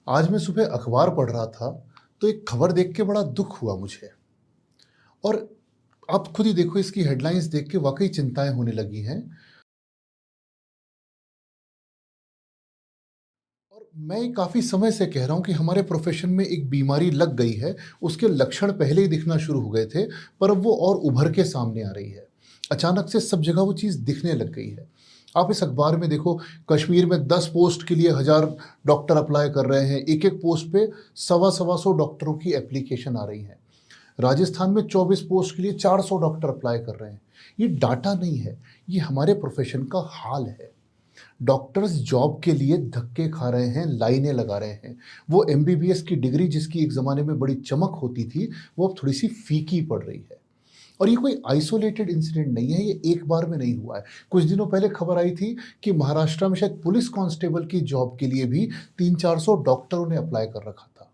आज मैं सुबह अखबार पढ़ रहा था तो एक खबर देख के बड़ा दुख हुआ मुझे। और आप खुद ही देखो, इसकी हेडलाइंस देख के वाकई चिंताएं होने लगी हैं। और मैं काफ़ी समय से कह रहा हूँ कि हमारे प्रोफेशन में एक बीमारी लग गई है। उसके लक्षण पहले ही दिखना शुरू हो गए थे, पर अब वो और उभर के सामने आ रही है। अचानक से सब जगह वो चीज़ दिखने लग गई है। आप इस अखबार में देखो, कश्मीर में 10 पोस्ट के लिए 1000 डॉक्टर अप्लाई कर रहे हैं। एक एक पोस्ट पे सवा सवा सौ डॉक्टरों की एप्लीकेशन आ रही है। राजस्थान में 24 पोस्ट के लिए 400 डॉक्टर अप्लाई कर रहे हैं। ये डाटा नहीं है, ये हमारे प्रोफेशन का हाल है। डॉक्टर्स जॉब के लिए धक्के खा रहे हैं, लाइनें लगा रहे हैं। वो एमबीबीएस की डिग्री जिसकी एक ज़माने में बड़ी चमक होती थी, वो अब थोड़ी-सी फीकी पड़ रही है। और ये कोई आइसोलेटेड इंसिडेंट नहीं है, ये एक बार में नहीं हुआ है। कुछ दिनों पहले खबर आई थी कि महाराष्ट्र में शायद पुलिस कांस्टेबल की जॉब के लिए भी 300-400 डॉक्टरों ने अप्लाई कर रखा था।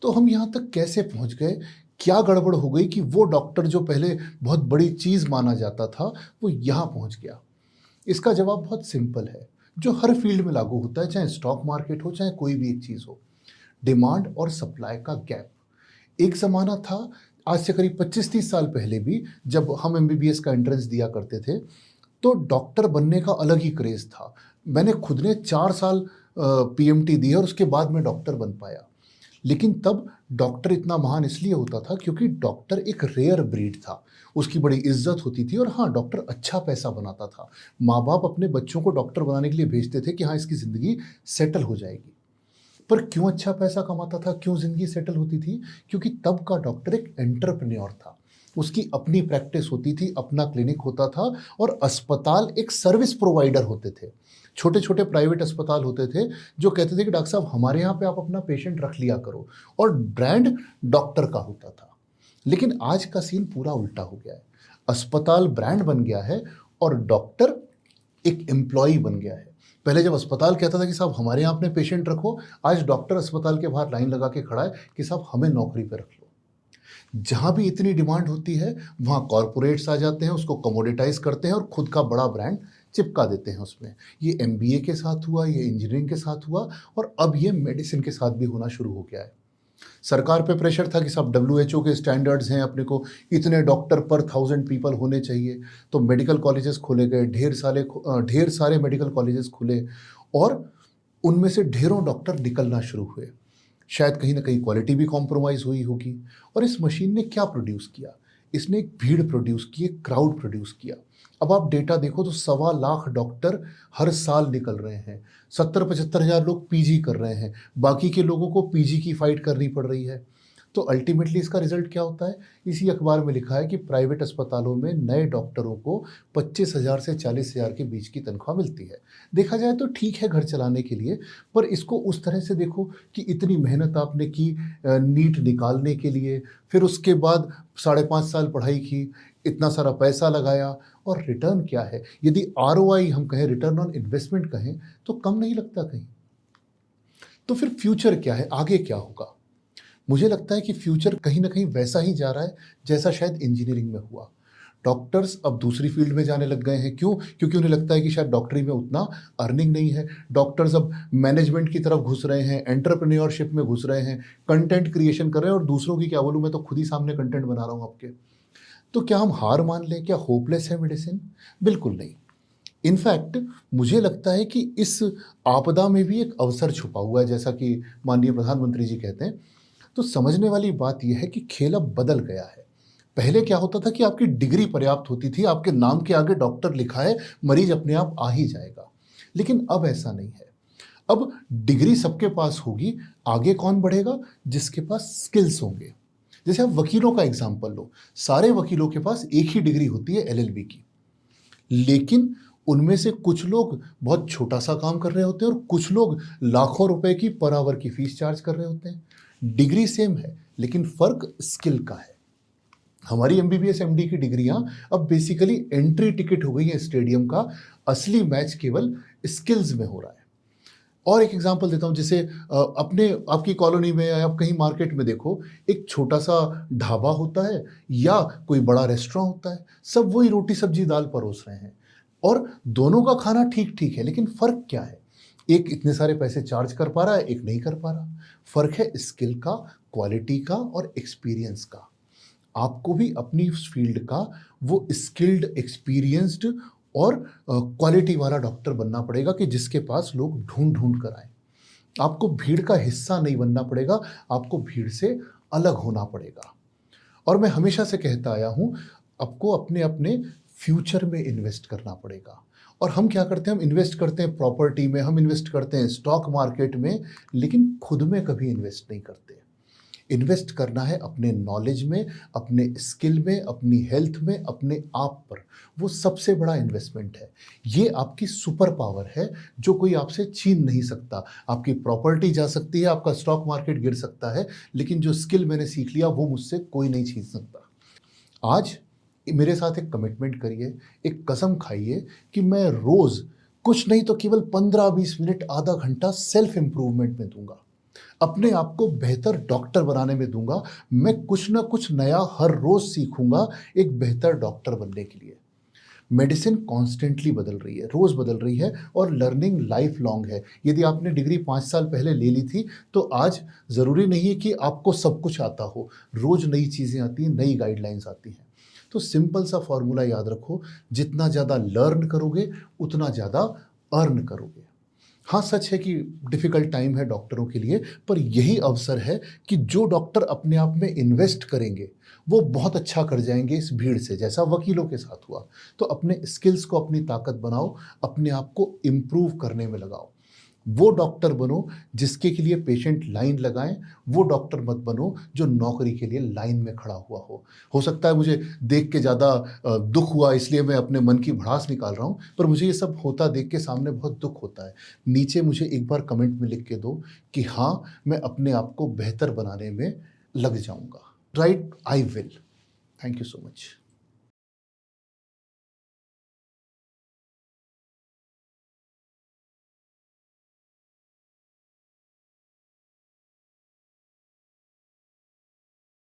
तो हम यहाँ तक कैसे पहुँच गए? क्या गड़बड़ हो गई कि वो डॉक्टर जो पहले बहुत बड़ी चीज़ माना जाता था, वो यहाँ पहुँच गया? इसका जवाब बहुत सिंपल है, जो हर फील्ड में लागू होता है, चाहे स्टॉक मार्केट हो, चाहे कोई भी एक चीज़ हो। डिमांड और सप्लाई का गैप। एक ज़माना था, आज से करीब 25-30 साल पहले भी, जब हम एमबीबीएस का एंट्रेंस दिया करते थे, तो डॉक्टर बनने का अलग ही क्रेज़ था। मैंने खुद ने 4 साल पीएमटी दी है और उसके बाद मैं डॉक्टर बन पाया। लेकिन तब डॉक्टर इतना महान इसलिए होता था क्योंकि डॉक्टर एक रेयर ब्रीड था। उसकी बड़ी इज़्ज़त होती थी और हाँ, डॉक्टर अच्छा पैसा बनाता था। माँ-बाप अपने बच्चों को डॉक्टर बनाने के लिए भेजते थे कि हाँ, इसकी ज़िंदगी सेटल हो जाएगी। पर क्यों अच्छा पैसा कमाता था, क्यों ज़िंदगी सेटल होती थी? क्योंकि तब का डॉक्टर एक एंटरप्रेन्योर था। उसकी अपनी प्रैक्टिस होती थी, अपना क्लिनिक होता था और अस्पताल एक सर्विस प्रोवाइडर होते थे। छोटे-छोटे प्राइवेट अस्पताल होते थे, जो कहते थे कि डॉक्टर साहब हमारे यहाँ पे आप अपना पेशेंट रख लिया करो, और ब्रांड डॉक्टर का होता था। लेकिन आज का सीन पूरा उल्टा हो गया है। अस्पताल ब्रांड बन गया है और डॉक्टर एक एम्प्लॉयी बन गया है। पहले जब अस्पताल कहता था कि साहब हमारे यहाँ अपने पेशेंट रखो, आज डॉक्टर अस्पताल के बाहर लाइन लगा के खड़ा है कि साहब हमें नौकरी पे रख लो। जहाँ भी इतनी डिमांड होती है, वहाँ कॉरपोरेट्स आ जाते हैं, उसको कमोडिटाइज़ करते हैं और खुद का बड़ा ब्रांड चिपका देते हैं उसमें। ये एमबीए के साथ हुआ, ये इंजीनियरिंग के साथ हुआ और अब ये मेडिसिन के साथ भी होना शुरू हो गया है। सरकार पे प्रेशर था कि सब डब्ल्यूएचओ के स्टैंडर्ड्स हैं, अपने को इतने डॉक्टर पर 1000 पीपल होने चाहिए, तो मेडिकल कॉलेजेस खोले गए, ढेर सारे मेडिकल कॉलेजेस खुले और उनमें से ढेरों डॉक्टर निकलना शुरू हुए। शायद कहीं न कहीं क्वालिटी भी कॉम्प्रोमाइज़ हुई होगी। और इस मशीन ने क्या प्रोड्यूस किया? इसने एक भीड़ प्रोड्यूस की, एक क्राउड प्रोड्यूस किया। अब आप डेटा देखो तो सवा लाख डॉक्टर हर साल निकल रहे हैं। 70-75 हज़ार लोग पीजी कर रहे हैं। बाकी के लोगों को पीजी की फाइट करनी पड़ रही है। तो अल्टीमेटली इसका रिज़ल्ट क्या होता है? इसी अखबार में लिखा है कि प्राइवेट अस्पतालों में नए डॉक्टरों को 25,000 से 40,000 के बीच की तनख्वाह मिलती है। देखा जाए तो ठीक है घर चलाने के लिए, पर इसको उस तरह से देखो कि इतनी मेहनत आपने की नीट निकालने के लिए, फिर उसके बाद साढ़े 5 साल पढ़ाई की, इतना सारा पैसा लगाया और रिटर्न क्या है? यदि आरओआई हम कहें, रिटर्न ऑन इन्वेस्टमेंट कहें, तो कम नहीं लगता कहीं? तो फिर फ्यूचर क्या है? आगे क्या होगा? मुझे लगता है कि फ्यूचर कहीं न कहीं वैसा ही जा रहा है, जैसा शायद इंजीनियरिंग में हुआ। डॉक्टर्स अब दूसरी फ़ील्ड में जाने लग गए हैं, क्यों? क्योंकि उन्हें लगता है कि शायद डॉक्टरी में उतना अर्निंग नहीं है। डॉक्टर्स अब मैनेजमेंट की तरफ घुस रहे हैं, एंटरप्रेन्योरशिप में घुस रहे हैं, कंटेंट क्रिएशन कर रहे हैं और दूसरों की क्या बोलूँ, मैं तो खुद ही सामने कंटेंट बना रहा हूँ आपके। तो क्या हम हार मान लें? क्या होपलेस है मेडिसिन? बिल्कुल नहीं। इनफैक्ट मुझे लगता है कि इस आपदा में भी एक अवसर छुपा हुआ है, जैसा कि माननीय प्रधानमंत्री जी कहते हैं। तो समझने वाली बात यह है कि खेल अब बदल गया है। पहले क्या होता था कि आपकी डिग्री पर्याप्त होती थी, आपके नाम के आगे डॉक्टर लिखा है, मरीज अपने आप आ ही जाएगा। लेकिन अब ऐसा नहीं है। अब डिग्री सबके पास होगी, आगे कौन बढ़ेगा? जिसके पास स्किल्स होंगे। जैसे आप वकीलों का एग्ज़ाम्पल लो, सारे वकीलों के पास एक ही डिग्री होती है एलएलबी की। लेकिन उनमें से कुछ लोग बहुत छोटा-सा काम कर रहे होते हैं और कुछ लोग लाखों रुपए की पर आवर की फीस चार्ज कर रहे होते हैं। डिग्री सेम है, लेकिन फ़र्क स्किल का है। हमारी एमबीबीएस, एमडी की डिग्रियाँ अब बेसिकली एंट्री टिकट हो गई है स्टेडियम का, असली मैच केवल स्किल्स में हो रहा है। और एक एग्ज़ाम्पल देता हूँ, जैसे अपने आपकी कॉलोनी में या आप कहीं मार्केट में देखो, एक छोटा-सा ढाबा होता है या कोई बड़ा रेस्टोरेंट होता है, सब वही रोटी, सब्ज़ी, दाल परोस रहे हैं और दोनों का खाना ठीक-ठीक है, लेकिन फ़र्क क्या है? एक इतने सारे पैसे चार्ज कर पा रहा है, एक नहीं कर पा रहा। फ़र्क है स्किल का, क्वालिटी का और एक्सपीरियंस का। आपको भी अपनी उस फ़ील्ड का वो स्किल्ड, एक्सपीरियंस्ड और क्वालिटी वाला डॉक्टर बनना पड़ेगा कि जिसके पास लोग ढूँढ-ढूँढ कर आएँ। आपको भीड़ का हिस्सा नहीं बनना पड़ेगा, आपको भीड़ से अलग होना पड़ेगा। और मैं हमेशा से कहता आया हूँ, आपको अपने-अपने फ्यूचर में इन्वेस्ट करना पड़ेगा। और हम क्या करते हैं, हम इन्वेस्ट करते हैं प्रॉपर्टी में, हम इन्वेस्ट करते हैं स्टॉक मार्केट में, लेकिन खुद में कभी इन्वेस्ट नहीं करते। इन्वेस्ट करना है अपने नॉलेज में, अपने स्किल में, अपनी हेल्थ में, अपने आप पर। वो सबसे बड़ा इन्वेस्टमेंट है। ये आपकी सुपर पावर है जो कोई आपसे छीन नहीं सकता। आपकी प्रॉपर्टी जा सकती है, आपका स्टॉक मार्केट गिर सकता है, लेकिन जो स्किल मैंने सीख लिया वो मुझसे कोई नहीं छीन सकता। आज मेरे साथ एक कमिटमेंट करिए, एक कसम खाइए कि मैं रोज़ कुछ नहीं तो केवल 15-20 मिनट, आधा घंटा सेल्फ इम्प्रूवमेंट में दूँगा। अपने आप को बेहतर डॉक्टर बनाने में दूँगा। मैं कुछ न कुछ नया हर रोज़ सीखूँगा एक बेहतर डॉक्टर बनने के लिए। मेडिसिन कॉन्स्टेंटली बदल रही है, रोज़ बदल रही है और लर्निंग लाइफ लॉन्ग है। यदि आपने डिग्री 5 साल पहले ले ली थी, तो आज ज़रूरी नहीं है कि आपको सब कुछ आता हो। रोज़ नई चीज़ें आती हैं, नई गाइडलाइंस आती हैं। तो सिंपल सा फ़ॉर्मूला याद रखो, जितना ज़्यादा लर्न करोगे, उतना ज़्यादा अर्न करोगे। हाँ, सच है कि डिफ़िकल्ट टाइम है डॉक्टरों के लिए, पर यही अवसर है कि जो डॉक्टर अपने आप में इन्वेस्ट करेंगे, वो बहुत अच्छा कर जाएँगे इस भीड़ से, जैसा वकीलों के साथ हुआ। तो अपने स्किल्स को अपनी ताकत बनाओ, अपने आप को इम्प्रूव करने में लगाओ। वो डॉक्टर बनो जिसके के लिए पेशेंट लाइन लगाएँ, वो डॉक्टर मत बनो जो नौकरी के लिए लाइन में खड़ा हुआ हो। हो सकता है मुझे देख के ज़्यादा दुःख हुआ इसलिए मैं अपने मन की भड़ास निकाल रहा हूँ, पर मुझे ये सब होता देख के सामने बहुत दुःख होता है। नीचे मुझे एक बार कमेंट में लिख के दो कि हाँ, मैं अपने आप को बेहतर बनाने में लग जाऊँगा। Right, I will. Thank you so much.